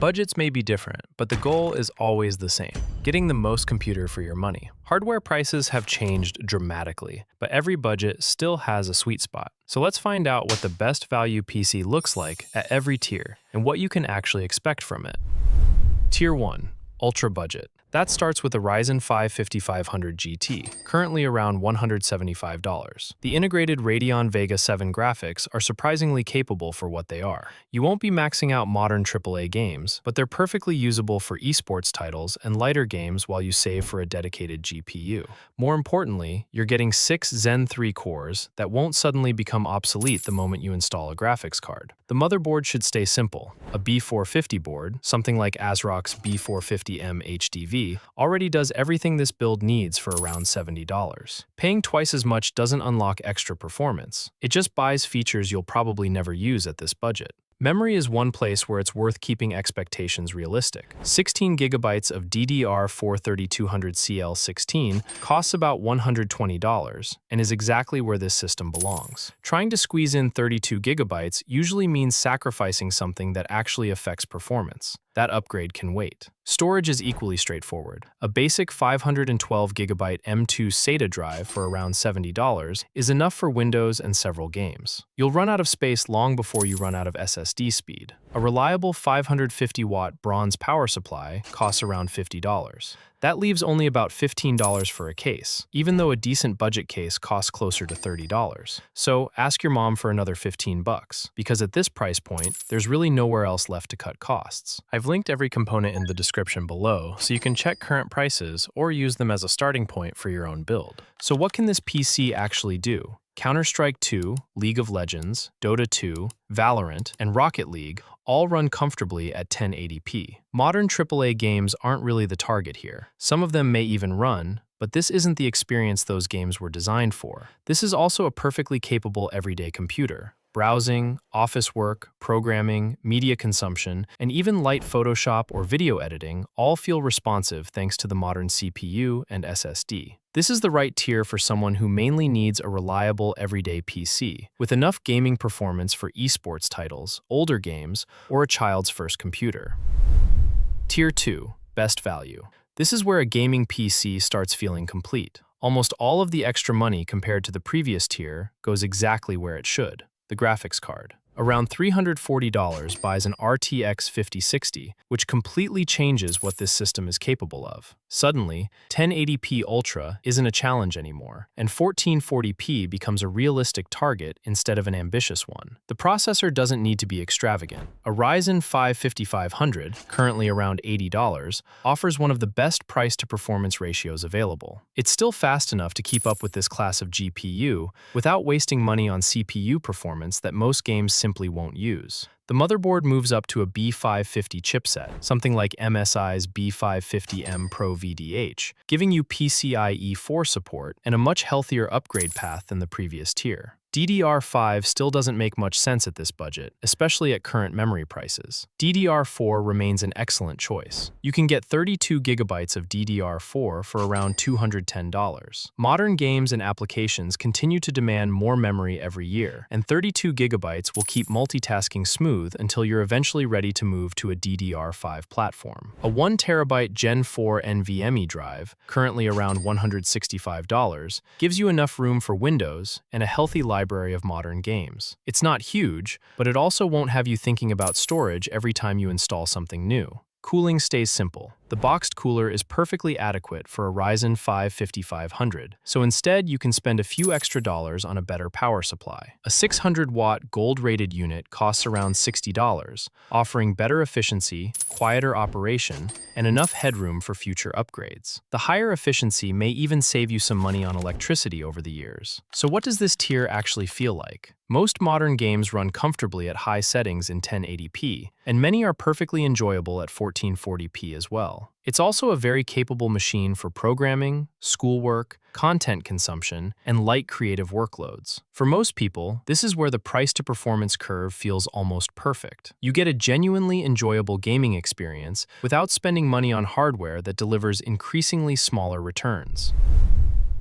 Budgets may be different, but the goal is always the same: getting the most computer for your money. Hardware prices have changed dramatically, but every budget still has a sweet spot. So let's find out what the best value PC looks like at every tier and what you can actually expect from it. Tier 1. Ultra Budget. That starts with a Ryzen 5 5500 GT, currently around $175. The integrated Radeon Vega 7 graphics are surprisingly capable for what they are. You won't be maxing out modern AAA games, but they're perfectly usable for esports titles and lighter games while you save for a dedicated GPU. More importantly, you're getting 6 Zen 3 cores that won't suddenly become obsolete the moment you install a graphics card. The motherboard should stay simple. A B450 board, something like ASRock's B450M HDV, already does everything this build needs for around $70. Paying twice as much doesn't unlock extra performance. It just buys features you'll probably never use at this budget. Memory is one place where it's worth keeping expectations realistic. 16 gigabytes of DDR4 3200CL16 costs about $120 and is exactly where this system belongs. Trying to squeeze in 32 gigabytes usually means sacrificing something that actually affects performance. That upgrade can wait. Storage is equally straightforward. A basic 512GB M2 SATA drive for around $70 is enough for Windows and several games. You'll run out of space long before you run out of SSD speed. A reliable 550-watt bronze power supply costs around $50. That leaves only about $15 for a case, even though a decent budget case costs closer to $30. So ask your mom for another $15, because at this price point, there's really nowhere else left to cut costs. I've linked every component in the description below, so you can check current prices or use them as a starting point for your own build. So what can this PC actually do? Counter-Strike 2, League of Legends, Dota 2, Valorant, and Rocket League all run comfortably at 1080p. Modern AAA games aren't really the target here. Some of them may even run, but this isn't the experience those games were designed for. This is also a perfectly capable everyday computer. Browsing, office work, programming, media consumption, and even light Photoshop or video editing all feel responsive thanks to the modern CPU and SSD. This is the right tier for someone who mainly needs a reliable everyday PC, with enough gaming performance for esports titles, older games, or a child's first computer. Tier 2. Best Value. This is where a gaming PC starts feeling complete. Almost all of the extra money compared to the previous tier goes exactly where it should: the graphics card. Around $340 buys an RTX 5060, which completely changes what this system is capable of. Suddenly, 1080p Ultra isn't a challenge anymore, and 1440p becomes a realistic target instead of an ambitious one. The processor doesn't need to be extravagant. A Ryzen 5 5500, currently around $80, offers one of the best price-to-performance ratios available. It's still fast enough to keep up with this class of GPU without wasting money on CPU performance that most games simply won't use. The motherboard moves up to a B550 chipset, something like MSI's B550M Pro VDH, giving you PCIe 4 support and a much healthier upgrade path than the previous tier. DDR5 still doesn't make much sense at this budget, especially at current memory prices. DDR4 remains an excellent choice. You can get 32 gigabytes of DDR4 for around $210. Modern games and applications continue to demand more memory every year, and 32 gigabytes will keep multitasking smooth until you're eventually ready to move to a DDR5 platform. A 1 terabyte Gen 4 NVMe drive, currently around $165, gives you enough room for Windows and a healthy library of modern games. It's not huge, but it also won't have you thinking about storage every time you install something new. Cooling stays simple. The boxed cooler is perfectly adequate for a Ryzen 5 5500, so instead you can spend a few extra dollars on a better power supply. A 600-watt gold-rated unit costs around $60, offering better efficiency, quieter operation, and enough headroom for future upgrades. The higher efficiency may even save you some money on electricity over the years. So what does this tier actually feel like? Most modern games run comfortably at high settings in 1080p, and many are perfectly enjoyable at 1440p as well. It's also a very capable machine for programming, schoolwork, content consumption, and light creative workloads. For most people, this is where the price-to-performance curve feels almost perfect. You get a genuinely enjoyable gaming experience without spending money on hardware that delivers increasingly smaller returns.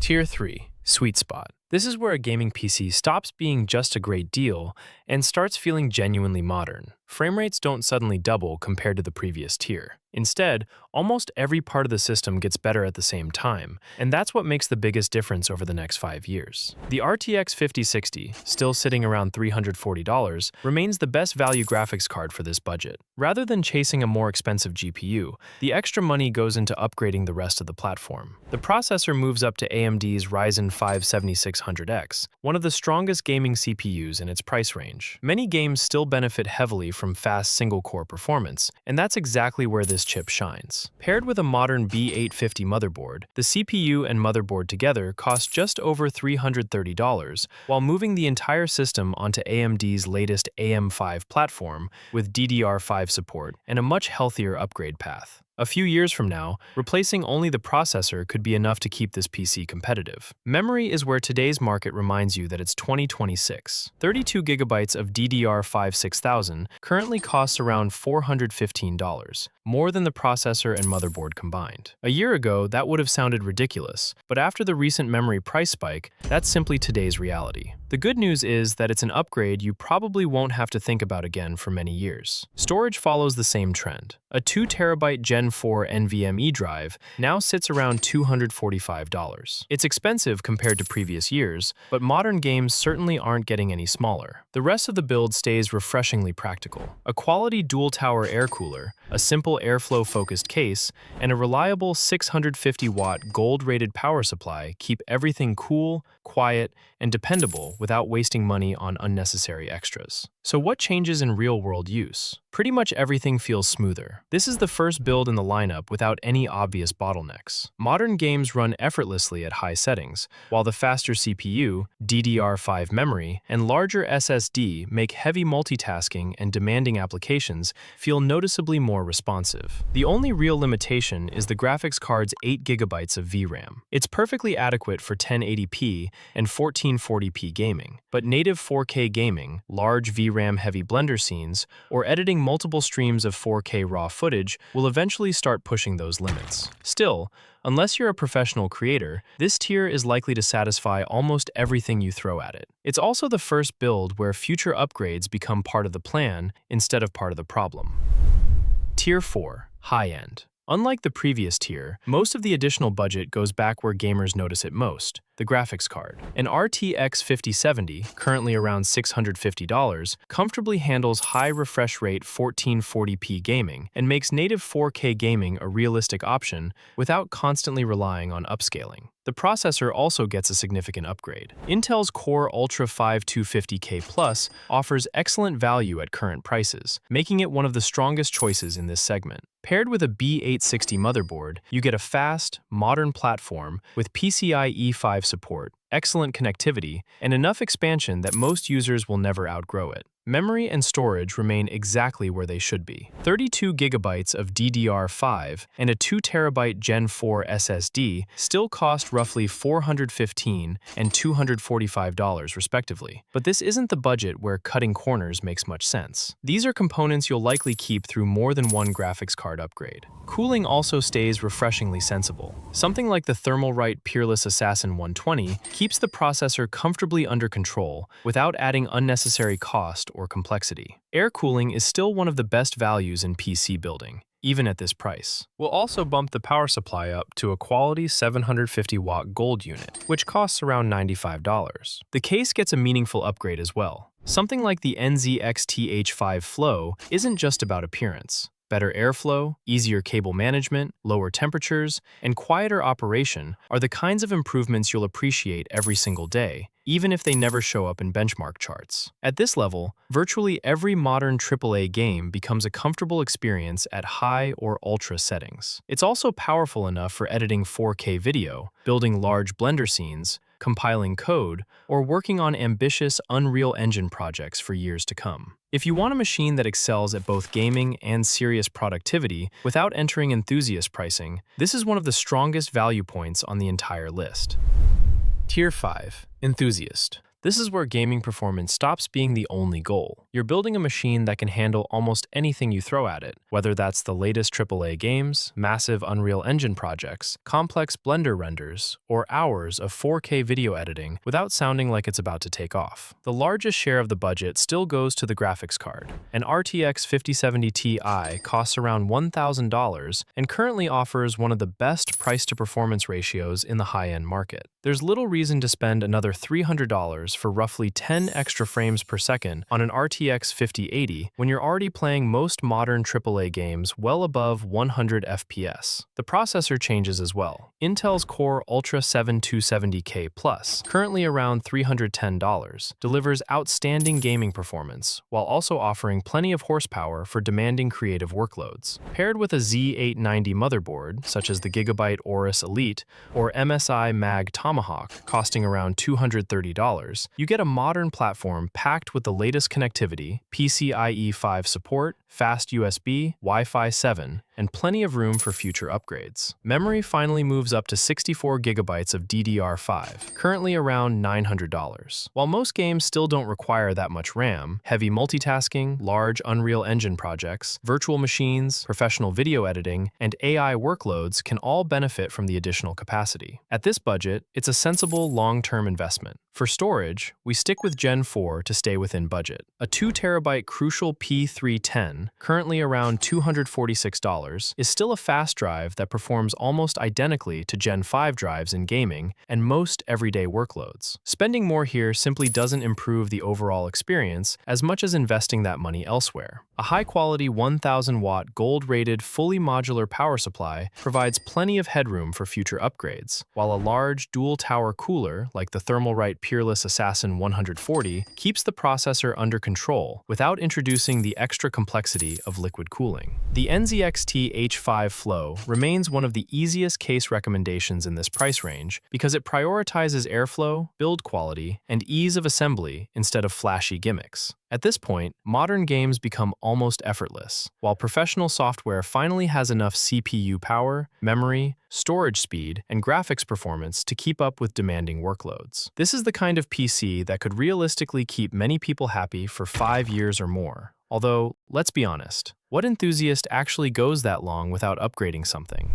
Tier 3. Sweet Spot. This is where a gaming PC stops being just a great deal and starts feeling genuinely modern. Frame rates don't suddenly double compared to the previous tier. Instead, almost every part of the system gets better at the same time, and that's what makes the biggest difference over the next 5 years. The RTX 5060, still sitting around $340, remains the best value graphics card for this budget. Rather than chasing a more expensive GPU, the extra money goes into upgrading the rest of the platform. The processor moves up to AMD's Ryzen 5 7600X, one of the strongest gaming CPUs in its price range. Many games still benefit heavily from fast single-core performance, and that's exactly where this chip shines. Paired with a modern B850 motherboard, the CPU and motherboard together cost just over $330, while moving the entire system onto AMD's latest AM5 platform with DDR5 support and a much healthier upgrade path. A few years from now, replacing only the processor could be enough to keep this PC competitive. Memory is where today's market reminds you that it's 2026. 32 gigabytes of DDR5 6000 currently costs around $415, more than the processor and motherboard combined. A year ago, that would have sounded ridiculous, but after the recent memory price spike, that's simply today's reality. The good news is that it's an upgrade you probably won't have to think about again for many years. Storage follows the same trend. A 2TB Gen 4 NVMe drive now sits around $245. It's expensive compared to previous years, but modern games certainly aren't getting any smaller. The rest of the build stays refreshingly practical. A quality dual-tower air cooler, a simple airflow-focused case, and a reliable 650-watt gold-rated power supply keep everything cool, quiet, and dependable without wasting money on unnecessary extras. So what changes in real-world use? Pretty much everything feels smoother. This is the first build in the lineup without any obvious bottlenecks. Modern games run effortlessly at high settings, while the faster CPU, DDR5 memory, and larger SSD make heavy multitasking and demanding applications feel noticeably more responsive. The only real limitation is the graphics card's 8 gigabytes of VRAM. It's perfectly adequate for 1080p and 1440p gaming, but native 4K gaming, large VRAM-heavy Blender scenes, or editing multiple streams of 4K raw footage will eventually start pushing those limits. Still, unless you're a professional creator, this tier is likely to satisfy almost everything you throw at it. It's also the first build where future upgrades become part of the plan instead of part of the problem. Tier 4. High-end. Unlike the previous tier, most of the additional budget goes back where gamers notice it most: the graphics card. An RTX 5070, currently around $650, comfortably handles high refresh rate 1440p gaming and makes native 4K gaming a realistic option without constantly relying on upscaling. The processor also gets a significant upgrade. Intel's Core Ultra 5 250K Plus offers excellent value at current prices, making it one of the strongest choices in this segment. Paired with a B860 motherboard, you get a fast, modern platform with PCIe 5 support, excellent connectivity, and enough expansion that most users will never outgrow it. Memory and storage remain exactly where they should be. 32 gigabytes of DDR5 and a 2TB Gen 4 SSD still cost roughly $415 and $245 respectively. But this isn't the budget where cutting corners makes much sense. These are components you'll likely keep through more than one graphics card upgrade. Cooling also stays refreshingly sensible. Something like the Thermalright Peerless Assassin 120 keeps the processor comfortably under control without adding unnecessary cost or complexity. Air cooling is still one of the best values in PC building, even at this price. We'll also bump the power supply up to a quality 750-watt gold unit, which costs around $95. The case gets a meaningful upgrade as well. Something like the NZXT-H5 Flow isn't just about appearance. Better airflow, easier cable management, lower temperatures, and quieter operation are the kinds of improvements you'll appreciate every single day, even if they never show up in benchmark charts. At this level, virtually every modern AAA game becomes a comfortable experience at high or ultra settings. It's also powerful enough for editing 4K video, building large Blender scenes, compiling code, or working on ambitious Unreal Engine projects for years to come. If you want a machine that excels at both gaming and serious productivity without entering enthusiast pricing, this is one of the strongest value points on the entire list. Tier 5. Enthusiast. This is where gaming performance stops being the only goal. You're building a machine that can handle almost anything you throw at it, whether that's the latest AAA games, massive Unreal Engine projects, complex Blender renders, or hours of 4K video editing without sounding like it's about to take off. The largest share of the budget still goes to the graphics card. An RTX 5070 Ti costs around $1,000 and currently offers one of the best price-to-performance ratios in the high-end market. There's little reason to spend another $300 for roughly 10 extra frames per second on an RTX 5080 when you're already playing most modern AAA games well above 100 FPS. The processor changes as well. Intel's Core Ultra 7 270K Plus, currently around $310, delivers outstanding gaming performance while also offering plenty of horsepower for demanding creative workloads. Paired with a Z890 motherboard, such as the Gigabyte Aorus Elite or MSI Mag Tomahawk, costing around $230, you get a modern platform packed with the latest connectivity, PCIe 5 support, fast USB, Wi-Fi 7, and plenty of room for future upgrades. Memory finally moves up to 64 gigabytes of DDR5, currently around $900. While most games still don't require that much RAM, heavy multitasking, large Unreal Engine projects, virtual machines, professional video editing, and AI workloads can all benefit from the additional capacity. At this budget, it's a sensible long-term investment. For storage, we stick with Gen 4 to stay within budget. A 2TB Crucial P310, currently around $246, is still a fast drive that performs almost identically to Gen 5 drives in gaming and most everyday workloads. Spending more here simply doesn't improve the overall experience as much as investing that money elsewhere. A high-quality 1,000-watt gold-rated fully modular power supply provides plenty of headroom for future upgrades, while a large dual-tower cooler like the Thermalright Peerless Assassin 140 keeps the processor under control without introducing the extra complexity of liquid cooling. The NZXT H5 Flow remains one of the easiest case recommendations in this price range because it prioritizes airflow, build quality, and ease of assembly instead of flashy gimmicks. At this point, modern games become almost effortless, while professional software finally has enough CPU power, memory, storage speed, and graphics performance to keep up with demanding workloads. This is the kind of PC that could realistically keep many people happy for 5 years or more. Although, let's be honest, what enthusiast actually goes that long without upgrading something?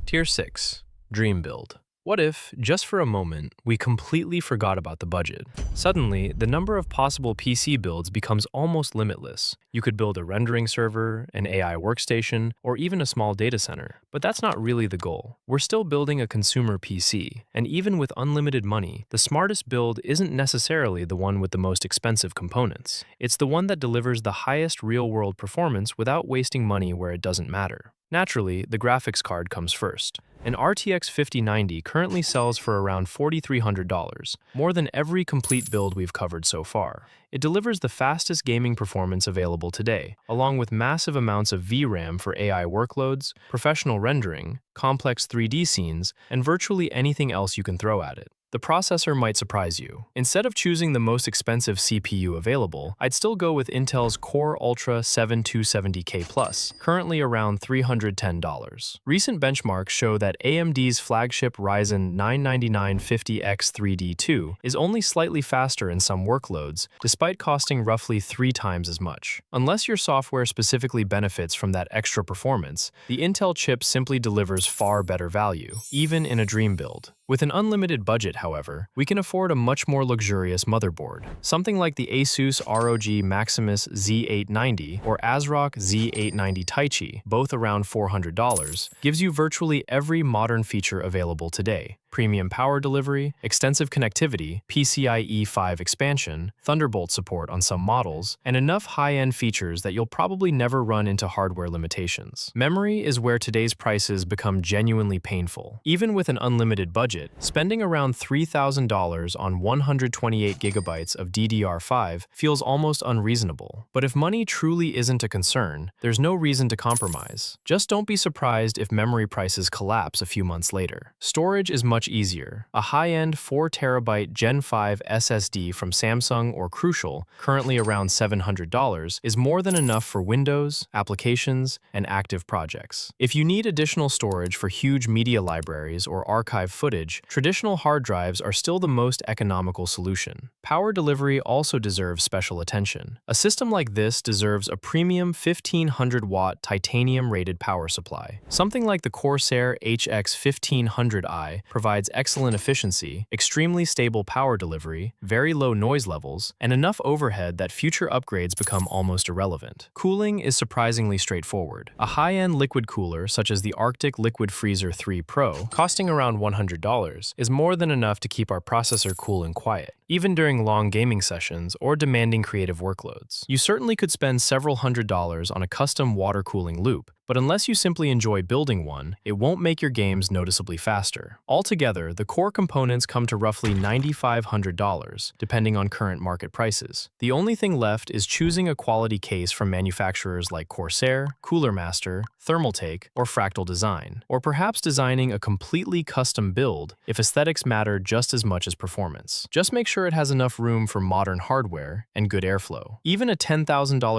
Tier 6. Dream Build. What if, just for a moment, we completely forgot about the budget? Suddenly, the number of possible PC builds becomes almost limitless. You could build a rendering server, an AI workstation, or even a small data center. But that's not really the goal. We're still building a consumer PC, and even with unlimited money, the smartest build isn't necessarily the one with the most expensive components. It's the one that delivers the highest real-world performance without wasting money where it doesn't matter. Naturally, the graphics card comes first. An RTX 5090 currently sells for around $4,300, more than every complete build we've covered so far. It delivers the fastest gaming performance available today, along with massive amounts of VRAM for AI workloads, professional rendering, complex 3D scenes, and virtually anything else you can throw at it. The processor might surprise you. Instead of choosing the most expensive CPU available, I'd still go with Intel's Core Ultra 7 270K Plus, currently around $310. Recent benchmarks show that AMD's flagship Ryzen 99950X3D2 is only slightly faster in some workloads, despite costing roughly 3 times as much. Unless your software specifically benefits from that extra performance, the Intel chip simply delivers far better value, even in a dream build. With an unlimited budget, however, we can afford a much more luxurious motherboard. Something like the Asus ROG Maximus Z890 or ASRock Z890 Taichi, both around $400, gives you virtually every modern feature available today. Premium power delivery, extensive connectivity, PCIe 5 expansion, Thunderbolt support on some models, and enough high-end features that you'll probably never run into hardware limitations. Memory is where today's prices become genuinely painful. Even with an unlimited budget, spending around $3,000 on 128 gigabytes of DDR5 feels almost unreasonable. But if money truly isn't a concern, there's no reason to compromise. Just don't be surprised if memory prices collapse a few months later. Storage is much easier. A high-end 4TB Gen 5 SSD from Samsung or Crucial, currently around $700, is more than enough for Windows, applications, and active projects. If you need additional storage for huge media libraries or archive footage, storage, traditional hard drives are still the most economical solution. Power delivery also deserves special attention. A system like this deserves a premium 1500-watt titanium-rated power supply. Something like the Corsair HX 1500i provides excellent efficiency, extremely stable power delivery, very low noise levels, and enough overhead that future upgrades become almost irrelevant. Cooling is surprisingly straightforward. A high-end liquid cooler, such as the Arctic Liquid Freezer 3 Pro, costing around $100, is more than enough to keep our processor cool and quiet, even during long gaming sessions or demanding creative workloads. You certainly could spend several $100s on a custom water cooling loop, but unless you simply enjoy building one, it won't make your games noticeably faster. Altogether, the core components come to roughly $9,500, depending on current market prices. The only thing left is choosing a quality case from manufacturers like Corsair, Cooler Master, Thermaltake, or Fractal Design, or perhaps designing a completely custom build if aesthetics matter just as much as performance. Just make sure it has enough room for modern hardware and good airflow. Even a $10,000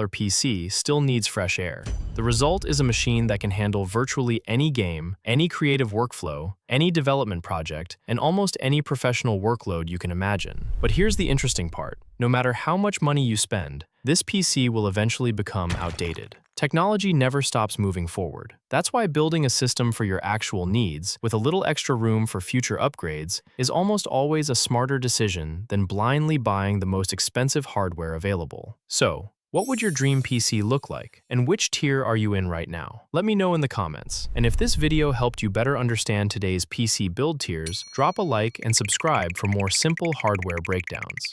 PC still needs fresh air. The result is a machine that can handle virtually any game, any creative workflow, any development project, and almost any professional workload you can imagine. But here's the interesting part. No matter how much money you spend, this PC will eventually become outdated. Technology never stops moving forward. That's why building a system for your actual needs, with a little extra room for future upgrades, is almost always a smarter decision than blindly buying the most expensive hardware available. So, what would your dream PC look like, and which tier are you in right now? Let me know in the comments. And if this video helped you better understand today's PC build tiers, drop a like and subscribe for more simple hardware breakdowns.